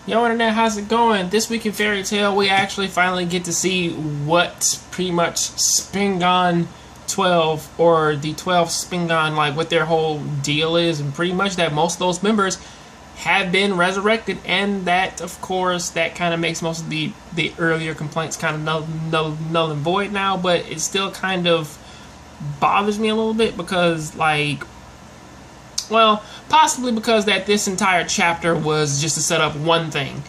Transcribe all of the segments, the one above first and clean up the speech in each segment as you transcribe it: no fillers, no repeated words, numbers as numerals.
Yo internet, how's it going? This week in Fairy Tail, we actually finally get to see what pretty much Spriggan 12 or the 12 Spriggan, like what their whole deal is, and pretty much that most of those members have been resurrected, and that of course that kind of makes most of the earlier complaints kind of null and void now, but it still kind of bothers me a little bit because well, possibly because that this entire chapter was just to set up one thing.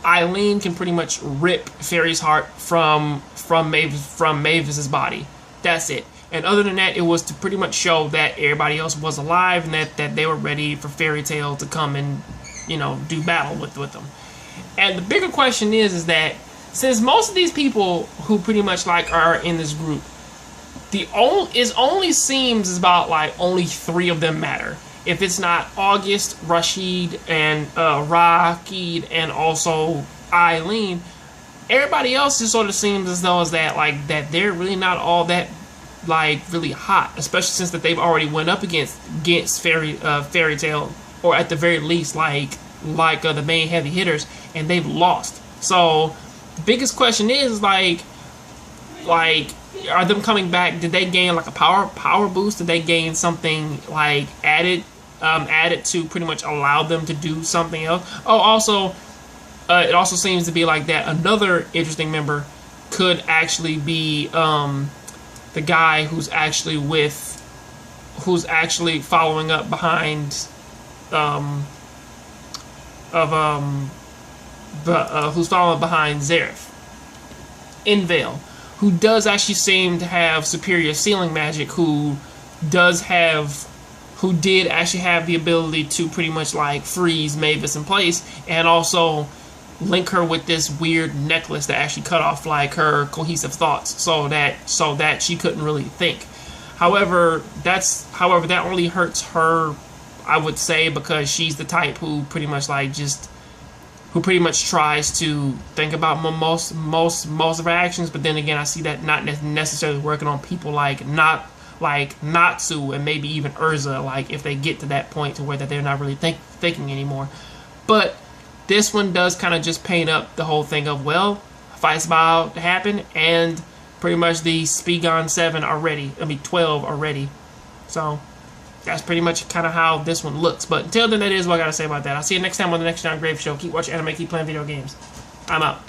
Eileen can pretty much rip Fairy's heart from Mavis's body. That's it. And other than that, it was to pretty much show that everybody else was alive and that they were ready for Fairy Tail to come and, you know, do battle with them. And the bigger question is that since most of these people who pretty much are in this group, it only seems about only 3 of them matter. If it's not August, Rashid, and Rakid, and also Eileen, everybody else just sort of seems as though that they're really not all that really hot, especially since that they've already went up against Fairy Tail, or at the very least the main heavy hitters, and they've lost. So the biggest question is are them coming back? Did they gain a power boost? Did they gain something added to pretty much allow them to do something else? Oh, also, it also seems to be that another interesting member could actually be the guy who's actually following up behind who's following behind Zareth in Vale, who does actually seem to have superior sealing magic, who did actually have the ability to pretty much freeze Mavis in place, and also link her with this weird necklace that actually cut off her cohesive thoughts, so that she couldn't really think. However, that only hurts her, I would say, because she's the type who pretty much who pretty much tries to think about most of her actions. But then again, I see that not necessarily working on people Natsu and maybe even Urza, if they get to that point to where that they're not really thinking anymore. But this one does kind of just paint up the whole thing of, well, fight's about to happen, and pretty much the Spriggan 12 already. So that's pretty much kind of how this one looks. But until then, that is what I gotta say about that. I'll see you next time on the next Jongravesshow. Keep watching anime, keep playing video games. I'm out.